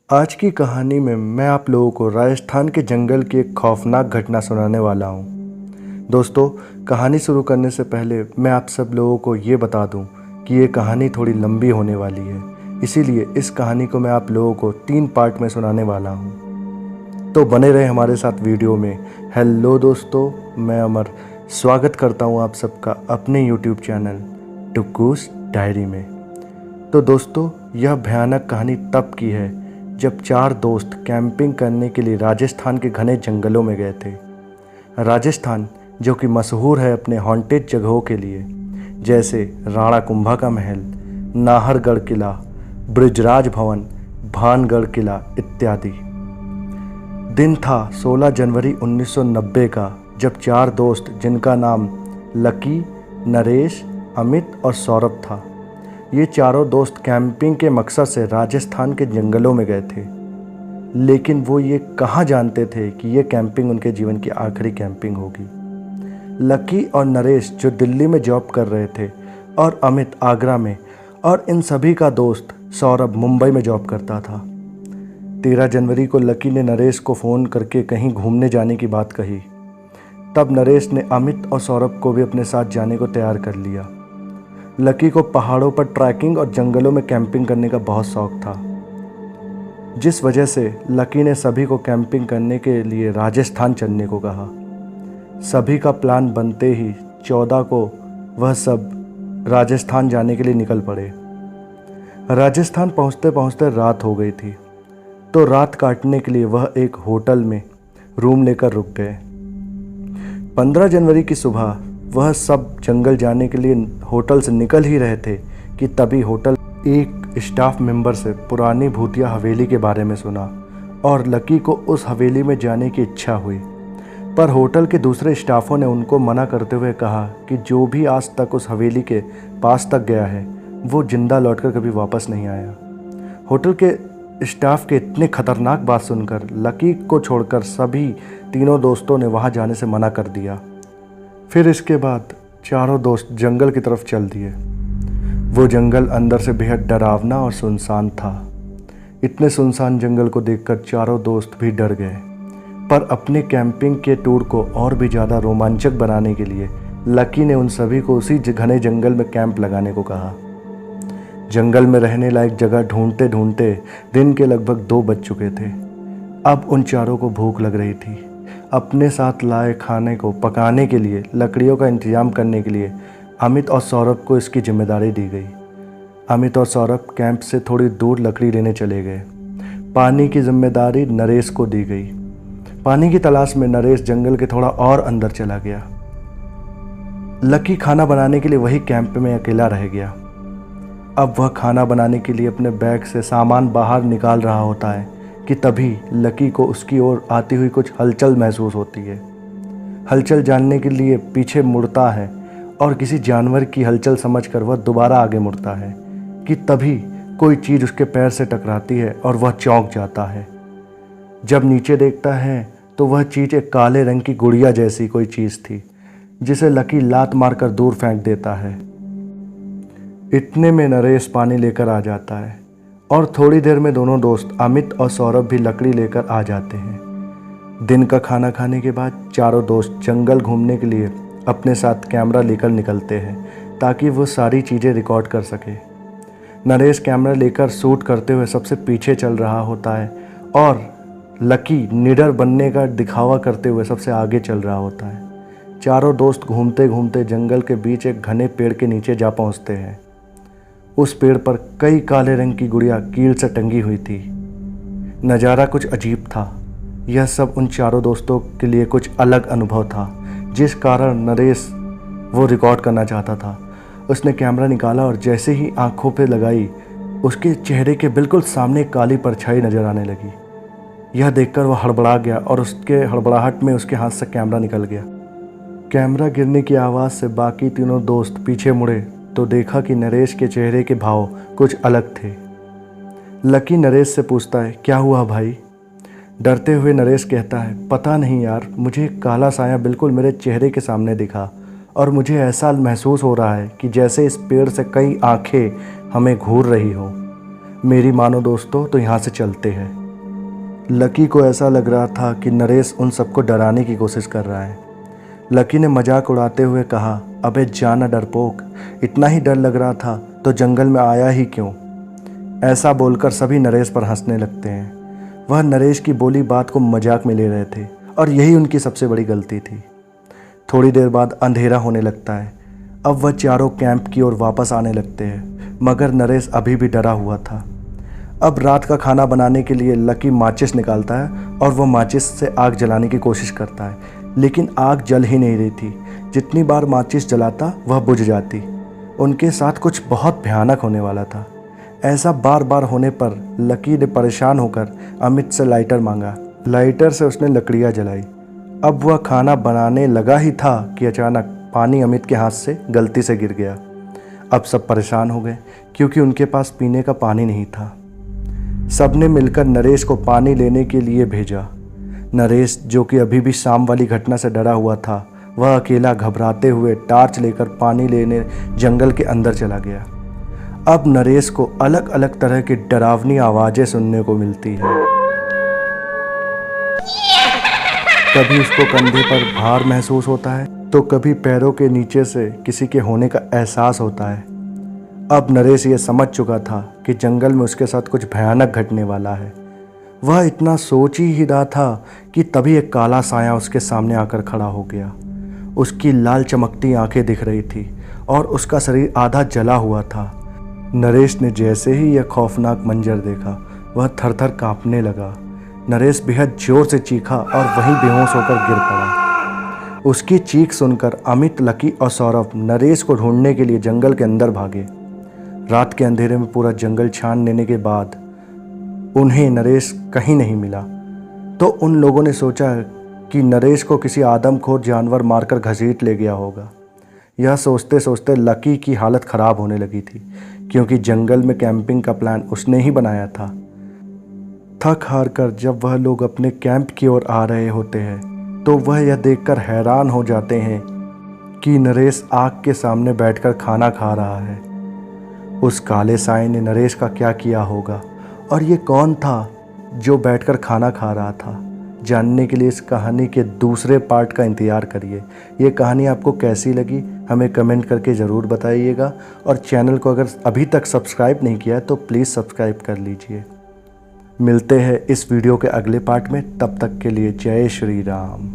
आज की कहानी में मैं आप लोगों को राजस्थान के जंगल की एक खौफनाक घटना सुनाने वाला हूँ। दोस्तों, कहानी शुरू करने से पहले मैं आप सब लोगों को ये बता दूँ कि ये कहानी थोड़ी लंबी होने वाली है, इसीलिए इस कहानी को मैं आप लोगों को 3 पार्ट में सुनाने वाला हूँ। तो बने रहे हमारे साथ वीडियो में। हेलो दोस्तों, मैं अमर स्वागत करता हूँ आप सबका अपने यूट्यूब चैनल टुक्कूस डायरी में। तो दोस्तों, यह भयानक कहानी तब की है जब 4 दोस्त कैंपिंग करने के लिए राजस्थान के घने जंगलों में गए थे। राजस्थान जो कि मशहूर है अपने हॉन्टेड जगहों के लिए, जैसे राणा कुंभा का महल, नाहरगढ़ किला, ब्रिजराज भवन, भानगढ़ किला इत्यादि। दिन था 16 जनवरी 1990 का, जब 4 दोस्त जिनका नाम लकी, नरेश, अमित और सौरभ था, ये चारों दोस्त कैंपिंग के मकसद से राजस्थान के जंगलों में गए थे। लेकिन वो ये कहाँ जानते थे कि ये कैंपिंग उनके जीवन की आखिरी कैंपिंग होगी। लकी और नरेश जो दिल्ली में जॉब कर रहे थे और अमित आगरा में, और इन सभी का दोस्त सौरभ मुंबई में जॉब करता था। 13 जनवरी को लकी ने नरेश को फ़ोन करके कहीं घूमने जाने की बात कही। तब नरेश ने अमित और सौरभ को भी अपने साथ जाने को तैयार कर लिया। लकी को पहाड़ों पर ट्रैकिंग और जंगलों में कैंपिंग करने का बहुत शौक था, जिस वजह से लकी ने सभी को कैंपिंग करने के लिए राजस्थान चलने को कहा। सभी का प्लान बनते ही 14 को वह सब राजस्थान जाने के लिए निकल पड़े। राजस्थान पहुंचते पहुंचते रात हो गई थी, तो रात काटने के लिए वह एक होटल में रूम लेकर रुक गए। 15 जनवरी की सुबह वह सब जंगल जाने के लिए होटल से निकल ही रहे थे कि तभी होटल एक स्टाफ मेंबर से पुरानी भूतिया हवेली के बारे में सुना और लकी को उस हवेली में जाने की इच्छा हुई। पर होटल के दूसरे स्टाफों ने उनको मना करते हुए कहा कि जो भी आज तक उस हवेली के पास तक गया है वो जिंदा लौटकर कभी वापस नहीं आया। होटल के स्टाफ के इतने खतरनाक बात सुनकर लकी को छोड़कर सभी तीनों दोस्तों ने वहाँ जाने से मना कर दिया। फिर इसके बाद चारों दोस्त जंगल की तरफ चल दिए। वो जंगल अंदर से बेहद डरावना और सुनसान था। इतने सुनसान जंगल को देखकर चारों दोस्त भी डर गए। पर अपने कैंपिंग के टूर को और भी ज़्यादा रोमांचक बनाने के लिए लकी ने उन सभी को उसी घने जंगल में कैंप लगाने को कहा। जंगल में रहने लायक जगह ढूंढते ढूंढते दिन के लगभग 2 बज चुके थे। अब उन चारों को भूख लग रही थी। अपने साथ लाए खाने को पकाने के लिए लकड़ियों का इंतजाम करने के लिए अमित और सौरभ को इसकी जिम्मेदारी दी गई। अमित और सौरभ कैंप से थोड़ी दूर लकड़ी लेने चले गए। पानी की जिम्मेदारी नरेश को दी गई। पानी की तलाश में नरेश जंगल के थोड़ा और अंदर चला गया। लकी खाना बनाने के लिए वही कैंप में अकेला रह गया। अब वह खाना बनाने के लिए अपने बैग से सामान बाहर निकाल रहा होता है कि तभी लकी को उसकी ओर आती हुई कुछ हलचल महसूस होती है। हलचल जानने के लिए पीछे मुड़ता है और किसी जानवर की हलचल समझकर वह दोबारा आगे मुड़ता है कि तभी कोई चीज़ उसके पैर से टकराती है और वह चौंक जाता है। जब नीचे देखता है तो वह चीज़ एक काले रंग की गुड़िया जैसी कोई चीज़ थी, जिसे लकी लात मारकर दूर फेंक देता है। इतने में नरेश पानी लेकर आ जाता है और थोड़ी देर में दोनों दोस्त अमित और सौरभ भी लकड़ी लेकर आ जाते हैं। दिन का खाना खाने के बाद चारों दोस्त जंगल घूमने के लिए अपने साथ कैमरा लेकर निकलते हैं ताकि वो सारी चीज़ें रिकॉर्ड कर सके। नरेश कैमरा लेकर शूट करते हुए सबसे पीछे चल रहा होता है और लकी निडर बनने का दिखावा करते हुए सबसे आगे चल रहा होता है। चारों दोस्त घूमते घूमते जंगल के बीच एक घने पेड़ के नीचे जा पहुँचते हैं। उस पेड़ पर कई काले रंग की गुड़िया कील से टंगी हुई थी। नज़ारा कुछ अजीब था। यह सब उन चारों दोस्तों के लिए कुछ अलग अनुभव था, जिस कारण नरेश वो रिकॉर्ड करना चाहता था। उसने कैमरा निकाला और जैसे ही आंखों पे लगाई, उसके चेहरे के बिल्कुल सामने काली परछाई नज़र आने लगी। यह देखकर वह हड़बड़ा गया और उसके हड़बड़ाहट में उसके हाथ से कैमरा निकल गया। कैमरा गिरने की आवाज़ से बाकी तीनों दोस्त पीछे मुड़े तो देखा कि नरेश के चेहरे के भाव कुछ अलग थे। लकी नरेश से पूछता है, क्या हुआ भाई? डरते हुए नरेश कहता है, पता नहीं यार, मुझे एक काला साया बिल्कुल मेरे चेहरे के सामने दिखा और मुझे ऐसा महसूस हो रहा है कि जैसे इस पेड़ से कई आंखें हमें घूर रही हो। मेरी मानो दोस्तों, तो यहाँ से चलते हैं। लकी को ऐसा लग रहा था कि नरेश उन सबको डराने की कोशिश कर रहा है। लकी ने मजाक उड़ाते हुए कहा, अबे जाना डरपोक, इतना ही डर लग रहा था तो जंगल में आया ही क्यों। ऐसा बोलकर सभी नरेश पर हंसने लगते हैं। वह नरेश की बोली बात को मजाक में ले रहे थे और यही उनकी सबसे बड़ी गलती थी। थोड़ी देर बाद अंधेरा होने लगता है। अब वह चारों कैंप की ओर वापस आने लगते हैं, मगर नरेश अभी भी डरा हुआ था। अब रात का खाना बनाने के लिए लकी माचिस निकालता है और वह माचिस से आग जलाने की कोशिश करता है, लेकिन आग जल ही नहीं रही थी। जितनी बार माचिस जलाता वह बुझ जाती। उनके साथ कुछ बहुत भयानक होने वाला था। ऐसा बार बार होने पर लकी ने परेशान होकर अमित से लाइटर मांगा। लाइटर से उसने लकड़ियाँ जलाई। अब वह खाना बनाने लगा ही था कि अचानक पानी अमित के हाथ से गलती से गिर गया। अब सब परेशान हो गए क्योंकि उनके पास पीने का पानी नहीं था। सबने मिलकर नरेश को पानी लेने के लिए भेजा। नरेश, जो कि अभी भी शाम वाली घटना से डरा हुआ था, वह अकेला घबराते हुए टार्च लेकर पानी लेने जंगल के अंदर चला गया। अब नरेश को अलग अलग तरह की डरावनी आवाज़ें सुनने को मिलती है। कभी उसको कंधे पर भार महसूस होता है तो कभी पैरों के नीचे से किसी के होने का एहसास होता है। अब नरेश ये समझ चुका था कि जंगल में उसके साथ कुछ भयानक घटने वाला है। वह इतना सोच ही रहा था कि तभी एक काला साया उसके सामने आकर खड़ा हो गया। उसकी लाल चमकती आंखें दिख रही थी और उसका शरीर आधा जला हुआ था। नरेश ने जैसे ही यह खौफनाक मंजर देखा, वह थर-थर कांपने लगा। नरेश बेहद जोर से चीखा और वहीं बेहोश होकर गिर पड़ा। उसकी चीख सुनकर अमित, लकी और सौरभ नरेश को ढूंढने के लिए जंगल के अंदर भागे। रात के अंधेरे में पूरा जंगल छान लेने के बाद उन्हें नरेश कहीं नहीं मिला। तो उन लोगों ने सोचा कि नरेश को किसी आदमखोर जानवर मारकर घसीट ले गया होगा। यह सोचते सोचते लकी की हालत ख़राब होने लगी थी, क्योंकि जंगल में कैंपिंग का प्लान उसने ही बनाया था। थक हार कर जब वह लोग अपने कैंप की ओर आ रहे होते हैं तो वह यह देखकर हैरान हो जाते हैं कि नरेश आग के सामने बैठकर खाना खा रहा है। उस काले साए ने नरेश का क्या किया होगा और ये कौन था जो बैठकर खाना खा रहा था? जानने के लिए इस कहानी के दूसरे पार्ट का इंतज़ार करिए। ये कहानी आपको कैसी लगी हमें कमेंट करके ज़रूर बताइएगा, और चैनल को अगर अभी तक सब्सक्राइब नहीं किया है तो प्लीज़ सब्सक्राइब कर लीजिए। मिलते हैं इस वीडियो के अगले पार्ट में, तब तक के लिए जय श्री राम।